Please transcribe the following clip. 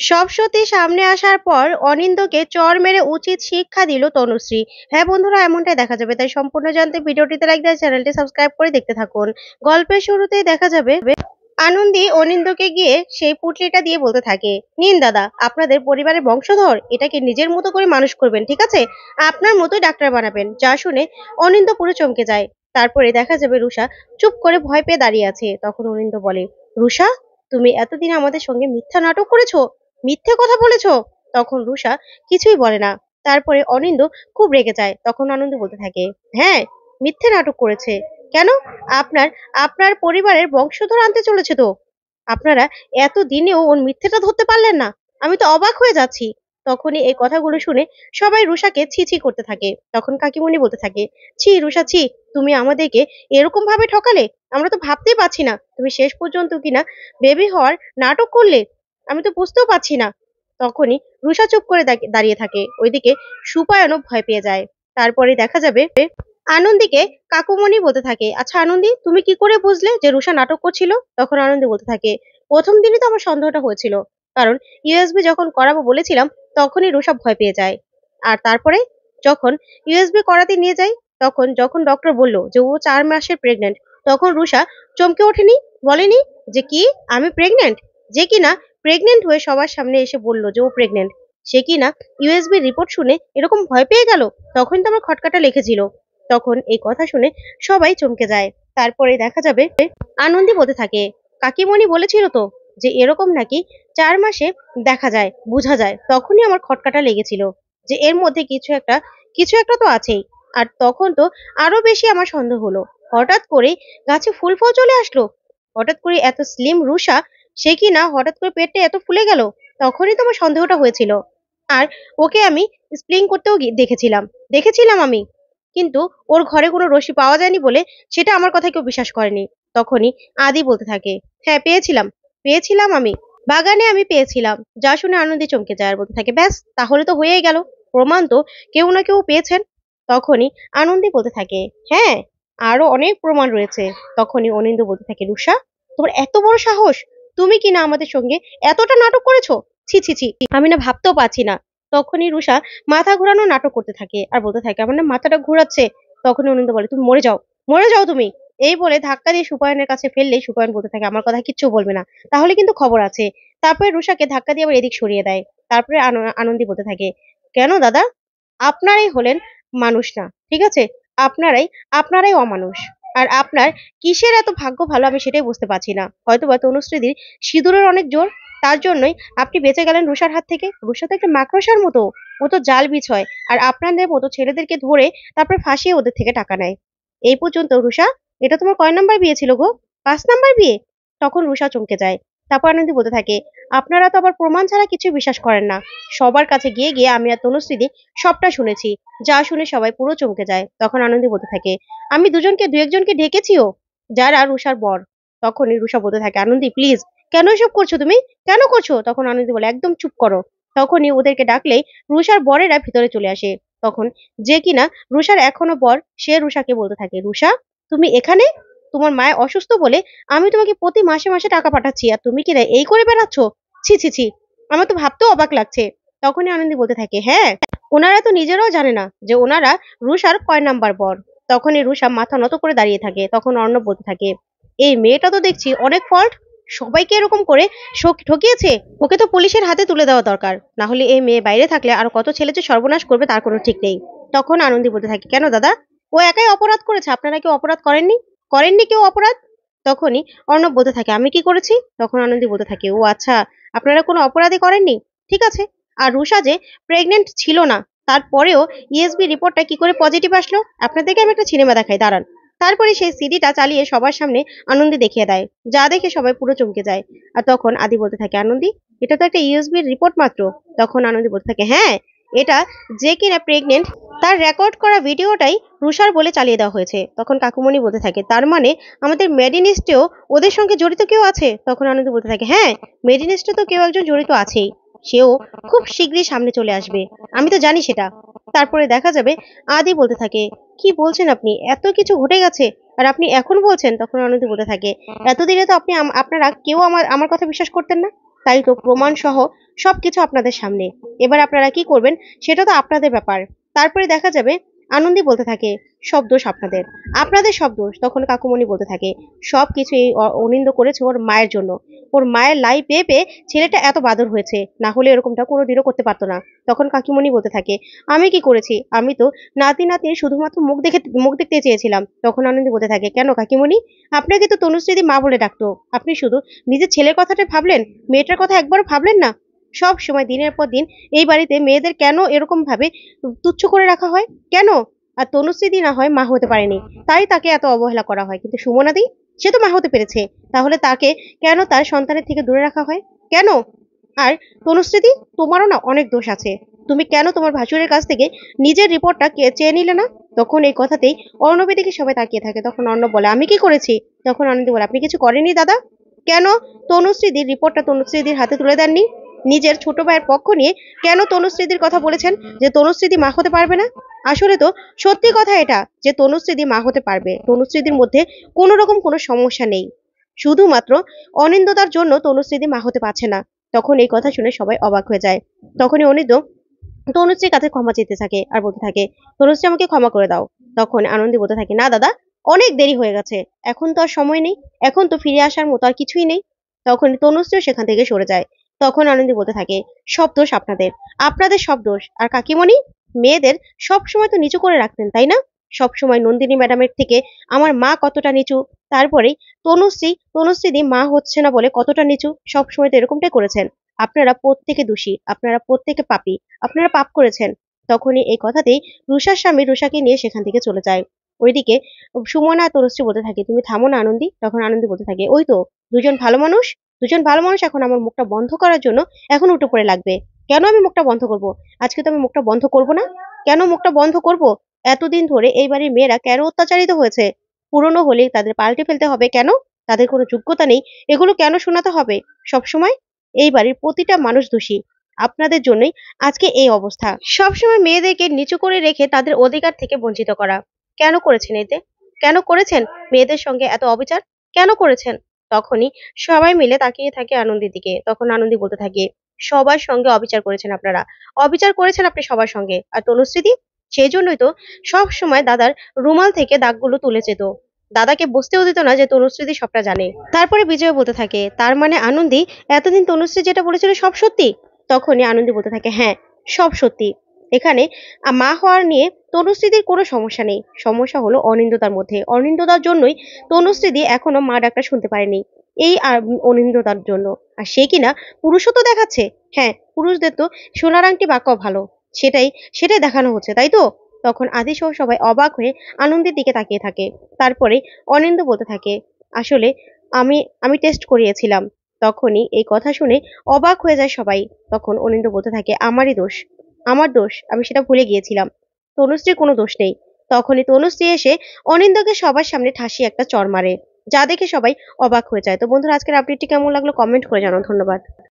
সব সত্যি সামনে আসার পর অনিন্দকে চড় মেরে উচিত শিক্ষা দিল তনুশ্রী। হ্যাঁ বন্ধুরা, এমনটাই দেখা যাবে, তাই সম্পূর্ণ জানতে ভিডিওটিতে লাইক দিয়ে চ্যানেলটি সাবস্ক্রাইব করে দেখতে থাকুন। গল্পের শুরুতেই দেখা যাবে আনন্দী অনিন্দকে গিয়ে সেই পুটলিটা দিয়ে বলতে থাকে, নিন দাদা, আপনাদের পরিবারের বংশধর, এটাকে নিজের মতো করে মানুষ করবেন, ঠিক আছে? আপনার মতোই ডাক্তার বানাবেন। যা শুনে অনিন্দ পুরো চমকে যায়। তারপরে দেখা যাবে রুষা চুপ করে ভয় পেয়ে দাঁড়িয়ে আছে। তখন অনিন্দ বলে, রুষা, তুমি এতদিন আমাদের সঙ্গে মিথ্যা নাটক করেছো, মিথ্যে কথা বলেছো। তখন রুষা কিছুই বলে না। তারপরে অনিন্দ খুব রেগে যায়। তখন আনন্দ বলতে থাকে, হ্যাঁ, মিথ্যে নাটক করেছে। কেন? আপনার আপনার পরিবারের বংশধর আনতে চলেছে তো। আপনারা এতদিনেও ওর মিথ্যেটা ধরতে পারলেন না। আমি তো অবাক হয়ে যাচ্ছি। তখনই এই কথাগুলো শুনে সবাই রুষাকে ছি ছি করতে থাকে। তখন কাকিমণি বলতে থাকে, ছি রুষা, ছি, তুমি আমাদেরকে এরকম ভাবে ঠকালে। আমরা তো ভাবতেই পারছি না তুমি শেষ পর্যন্ত কিনা বেবি হওয়ার নাটক করলে। আমি তো বুঝতেও পারছি না। তখনই রুষা চুপ করে দাঁড়িয়ে থাকে। ওইদিকে সুপায়নও ভয় পেয়ে যায়। তারপরে দেখা যাবে আনন্দীকে কাকুমণি বলতে থাকে, আচ্ছা আনন্দী, তুমি কি করে বুঝলে যে রুষা নাটক করছিল? তখন আনন্দী বলতে থাকে, প্রথম দিনই তো আমার সন্দেহটা হয়েছিল। কারণ ইউএসবি যখন করাবো বলেছিলাম, তখনই রুষা ভয় পেয়ে যায়। আর তারপরে যখন ইউএসবি করাতে নিয়ে যাই, তখন যখন ডক্টর বলল যে ও 4 মাসের প্রেগনেন্ট, তখন রুষা চমকে ওঠেনি, বলেনি যে কি আমি প্রেগনেন্ট। যে কিনা প্রেগনেন্ট হয়ে সবার সামনে এসে বলল যে ও প্রেগনেন্ট, সে কিনা ইউএসবি রিপোর্ট শুনে এরকম ভয় পেয়ে গেল। তখন তো আমার খটকাটা লেগেছিল। তখন এই কথা শুনে সবাই চমকে যায়। তারপরে দেখা যাবে আনন্দী বলতে থাকে, কাকিমণি বলেছিল তো যে এরকম নাকি 4 মাসে দেখা যায়, বোঝা যায়। তখনই আমার খটকাটা লেগেছিল যে এর মধ্যে কিছু একটা তো আছেই। আর তখন তো আরো বেশি আমার সন্দেহ হলো। হঠাৎ করে গাছে ফুল ফল চলে আসলো। হঠাৎ করে এত স্লিম রুষা, সে কি না হঠাৎ করে পেটটা এত ফুলে গেল। তখনই তো আমার সন্দেহটা হয়েছিল। আর ওকে আমি স্প্লিং করতেও দেখেছিলাম, দেখেছিলাম আমি। কিন্তু ওর ঘরে কোনো রশি পাওয়া যায়নি বলে সেটা আমার কথা কেউ বিশ্বাস করেনি। তখনই আদি বলতে থাকে, হ্যাঁ পেয়েছিলাম, পেয়েছিলাম আমি, বাগানে আমি পেয়েছিলাম। যা শুনে আনন্দে চমকে যায় আর বলতে থাকে, ব্যাস, তাহলে তো হয়েই গেল, প্রমাণ তো কেউ না কেউ পেয়েছেন। তখনই আনন্দী বলতে থাকে, হ্যাঁ, আরো অনেক প্রমাণ রয়েছে। তখনই অনিন্দ বলতে থাকে, রুষা, তোমার এত বড় সাহস, তুমি কিনা আমাদের সঙ্গে এতটা নাটক করেছো। ছি ছি ছি, আমি না ভাবতেও পারছি না। তখনই রুষা মাথা ঘোরানো নাটক করতে থাকে আর বলতে থাকে, আমার না মাথাটা ঘোরাচ্ছে। তখনই অনিন্দ বলে, তুমি মরে যাও, মরে যাও তুমি। এই বলে ধাক্কা দিয়ে সুপায়নের কাছে ফেললেই সুপায়ন বলতে থাকে, আমার কথা কিচ্ছু বলবে না, তাহলে কিন্তু খবর আছে। তারপরে রুষাকে ধাক্কা দিয়ে আবার এদিক সরিয়ে দেয়। তারপরে আনন্দী বলতে থাকে, কেন দাদা, আপনারাই হলেন মানুষ না, ঠিক আছে? আপনারাই আপনারাই অমানুষ। আর আপনার কিসের এত ভাগ্য ভালো আমি সেটাই বুঝতে পারছি না। হয়তোবা তনুশ্রীদির সিঁদুরের অনেক জোর, তার জন্যই আপনি বেঁচে গেলেন রুষার হাত থেকে। রুষা তো একটা মাকড়সার মতো, ও তো জাল বিছয় আর আপনাদের মতো ছেলেদেরকে ধরে তারপর ফাঁসিয়ে ওদের থেকে টাকা নেয়। এই পর্যন্ত রুষা, এটা তোমার কয় নাম্বার বিয়ে ছিল গো? 5 নাম্বার বিয়ে? তখন রুষা চমকে যায়। তারপর আনন্দী বলতে থাকে, আপনারা তো আবার প্রমাণ ছাড়া কিছু বিশ্বাস করেন না। সবার কাছে গিয়ে গিয়ে আমি আর তনুশ্রীদি সবটা শুনেছি। যা শুনে সবাই পুরো চমকে যায়। তখন আনন্দী বলতে থাকে, আমি দু একজনকে ডেকেছিও, যারা রুষার বর। তখনই রুষা বলতে থাকে, আনন্দী প্লিজ, কেন এসব করছো তুমি, কেন করছো? তখন আনন্দী বলে, একদম চুপ করো। তখনই ওদেরকে ডাকলেই রুষার বরেরা ভিতরে চলে আসে। তখন যে কিনা রুষার এখনো বর, সে রুষাকে বলতে থাকে, রুষা, তুমি এখানে? তোমার মায়ের অসুস্থ বলে আমি তোমাকে প্রতি মাসে মাসে টাকা পাঠাচ্ছি, আর তুমি কিনা এই করে বেড়াচ্ছ। ছি ছি ছি, আমার তো ভাবতেও অবাক লাগছে। তখনই আনন্দী বলতে থাকে, হ্যাঁ, ওনারা তো নিজেরাও জানে না যে ওনারা রুষার কয় নাম্বার বর। তখনই রুষা মাথা নত করে দাঁড়িয়ে থাকে। তখন অর্ণব বলতে থাকে, এই মেয়েটা তো দেখছি অনেক ফল্ট, সবাইকে এরকম করে ঠকিয়েছে। ওকে তো পুলিশের হাতে তুলে দেওয়া দরকার, না হলে এই মেয়ে বাইরে থাকলে আর কত ছেলে যে সর্বনাশ করবে তার কোনো ঠিক নেই। তখন আনন্দী বলতে থাকে, কেন দাদা, ও একাই অপরাধ করেছে, আপনারা কেউ অপরাধ করেননি? করেননি কেউ অপরাধ? তখনই অর্ণব বলতে থাকে, আমি কি করেছি? তখন আনন্দী বলতে থাকে, ও আচ্ছা, আপনারা কোনো অপরাধী করেননি, ঠিক আছে। আর রুষা যে প্রেগনেন্ট ছিল না, তারপরেও ইএসবি রিপোর্টটা কি করে পজিটিভ আসলো? আপনাদেরকে আমি একটা সিনেমা দেখাই, দাঁড়ান। তারপরে সেই সিডিটা চালিয়ে সবার সামনে আনন্দী দেখিয়ে দেয়। যা দেখে সবাই পুরো চমকে যায়। আর তখন আদি বলতে থাকে, আনন্দী, এটা তো একটা ইউএসবির রিপোর্ট মাত্র। তখন আনন্দী বলতে থাকে, হ্যাঁ, এটা যে কিনা প্রেগনেন্ট তার রেকর্ড করা ভিডিওটাই রুষার বলে চালিয়ে দেওয়া হয়েছে। তখন কাকুমণি বলতে থাকে, তার মানে আমাদের মেডিনিস্টেও ওদের সঙ্গে জড়িত কেউ আছে? তখন আনন্দী বলতে থাকে, হ্যাঁ, মেডিনিস্টে তো কেউ একজন জড়িত আছেই, সেও খুব শীঘ্রই সামনে চলে আসবে, আমি তো জানি সেটা। তারপরে দেখা যাবে আদি বলতে থাকে, কি বলছেন আপনি, এত কিছু ঘটে গেছে আর আপনি এখন বলছেন? তখন আনন্দী বলতে থাকে, এতদিনে তো আপনি আপনারা কেউ আমার আমার কথা বিশ্বাস করতেন না। তাই তো প্রমাণ সহ সবকিছু আপনাদের সামনে। এবার আপনারা কি করবেন সেটা তো আপনাদের ব্যাপার। তারপরে দেখা যাবে আনন্দী বলতে থাকে, সব দোষ আপনাদের, আপনাদের সব দোষ। তখন কাকুমণি বলতে থাকে, সবকিছু এই অনিন্দ করেছে ওর মায়ের জন্য। ওর মায়ের লাই পেয়ে পেয়ে ছেলেটা এত বাদর হয়েছে, না হলে এরকমটা কোনোদিনও করতে পারতো না। তখন কাকিমণি বলতে থাকে, আমি কি করেছি? আমি তো নাতি নাতনির শুধুমাত্র মুখ দেখতে চেয়েছিলাম। তখন আনন্দী বলতে থাকে, কেন কাকিমণি? আপনাকে তো তনুশ্রীদি মা বলে ডাকতো, আপনি শুধু নিজের ছেলের কথাটা ভাবলেন, মেয়েটার কথা একবারও ভাবলেন না? সব সময় দিনের পর দিন এই বাড়িতে মেয়েদের কেন এরকম ভাবে তুচ্ছ করে রাখা হয়? কেন? আর তনুশ্রীদি না হয় মা হতে পারেনি, তাই তাকে এত অবহেলা করা হয়, কিন্তু সুমনাদি সে তো মা হতে পেরেছে। তাহলে তাকে কেন তার সন্তানের থেকে দূরে রাখা হয়? কেন? আর তনুশ্রীদি, তোমারও না অনেক দোষ আছে। তুমি কেন তোমার ভাসুরের কাছ থেকে নিজের রিপোর্টটা চেয়ে নিলে না? তখন এই কথাতেই অর্ণবের দিকে সবাই তাকিয়ে থাকে। তখন অর্ণব বলে, আমি কি করেছি? তখন আনন্দ বলে, আপনি কিছু করেনি দাদা। কেন তনুশ্রীদির রিপোর্টটা তনুশ্রীদির হাতে তুলে দেননি? নিজের ছোট ভাইয়ের পক্ষ নিয়ে কেন তনুশ্রীদির কথা বলেছেন যে তনুশ্রীদি মা হতে পারবে না? আসলে তো সত্যি কথা এটা যে তনুশ্রীদি মা হতে পারবে, তনুশ্রীদির মধ্যে কোনো রকম কোনো সমস্যা নেই। শুধুমাত্র অনিন্দতার জন্য তনুশ্রীদি মা হতে পারছে না। তখন এই কথা শুনে সবাই অবাক হয়ে যায়। তখনই অনিন্দ তনুশ্রীর কাছে ক্ষমা চেতে থাকে আর বলতে থাকে, তনুশ্রী আমাকে ক্ষমা করে দাও। তখন আনন্দী বলতে থাকে, না দাদা, অনেক দেরি হয়ে গেছে, এখন তো আর সময় নেই, এখন তো ফিরে আসার মতো আর কিছুই নেই। তখন তনুশ্রীও সেখান থেকে সরে যায়। তখন আনন্দী বলতে থাকে, সব দোষ আপনাদের, আপনাদের সব দোষ। আর কাকিমণি, মেয়েদের সব সময় তো নিচু করে রাখতেন তাই না? সব সময় নন্দিনী ম্যাডামের থেকে আমার মা কতটা নিচু, তারপরে তনুশ্রীদি মা হচ্ছে না বলে কতটা নিচু, সব সময় তো এরকমটাই করেছেন। আপনারা প্রত্যেকে দোষী, আপনারা প্রত্যেকে পাপী, আপনারা পাপ করেছেন। তখনই এই কথাতেই রুষার স্বামী রুষাকে নিয়ে সেখান থেকে চলে যায়। ওইদিকে সুমনা আর তনুশ্রী বলতে থাকে, তুমি থামো না আনন্দী। তখন আনন্দী বলতে থাকে, ওই তো দুজন ভালো মানুষ, দুজন ভালো মানুষ এখন আমার মুখটা বন্ধ করার জন্য এখন উঠে পড়ে লাগবে। কেন আমি মুখটা বন্ধ করব? আজকে তো আমি মুখটা বন্ধ করব না। কেন মুখটা বন্ধ করব? এতদিন ধরে এই বাড়ির মেয়েরা কেন অত্যাচারিত হয়েছে? পুরনো হলেই তাদের পাল্টে ফেলতে হবে কেন? তাদের কোনো যোগ্যতা নেই, এগুলো কেন শোনাতে হবে সব সময়? এই বাড়ির প্রতিটা মানুষ দোষী, আপনাদের জন্যই আজকে এই অবস্থা। সবসময় মেয়েদেরকে নিচু করে রেখে তাদের অধিকার থেকে বঞ্চিত করা। কেন করেছেন এতে? কেন করেছেন? মেয়েদের সঙ্গে এত অবিচার কেন করেছেন? তখনই সবাই মিলে তাকিয়ে থাকে আনন্দীর দিকে। তখন আনন্দী বলতে থাকে, সবার সঙ্গে অবিচার করেছেন আপনারা, অবিচার করেছেন আপনি সবার সঙ্গে। আর তনুশ্রীদি, সেই জন্যই তো সব সময় দাদার রুমাল থেকে দাগগুলো তুলে যেত, দাদাকে বুঝতেও দিত না যে তনুশ্রীদি সবটা জানে। তারপরে বিজয় বলতে থাকে, তার মানে আনন্দী এতদিন তনুশ্রী যেটা বলেছিল সব সত্যি? তখনই আনন্দী বলতে থাকে, হ্যাঁ, সব সত্যি। এখানে মা হওয়ার নিয়ে তনুশ্রীদির কোনো সমস্যা নেই, সমস্যা হলো অনিন্দতার মধ্যে। অনিন্দতার জন্যই তনুশ্রীদি এখনো মা ডাকটা শুনতে পারেনি, এই অনিন্দতার জন্য। আর সে কিনা পুরুষত্ব দেখাচ্ছে। হ্যাঁ, পুরুষদের তো সোনার আংটি বাক্য ভালো, সেটাই সেটাই দেখানো হচ্ছে, তাই তো? তখন আদি সহ সবাই অবাক হয়ে আনন্দের দিকে তাকিয়ে থাকে। তারপরে অনিন্দ বলতে থাকে, আসলে আমি আমি টেস্ট করিয়েছিলাম। তখনই এই কথা শুনে অবাক হয়ে যায় সবাই। তখন অনিন্দ বলতে থাকে, আমারই দোষ, আমার দোষ, আমি সেটা ভুলে গিয়েছিলাম, তনুশ্রীর কোনো দোষ নেই। তখনই তনুশ্রী এসে অনিন্দকে সবার সামনে ঠাসিয়ে একটা চড় মারে, যা দেখে সবাই অবাক হয়ে যায়। তো বন্ধুরা, আজকের আপডেটটি কেমন লাগলো কমেন্ট করে জানাও। ধন্যবাদ।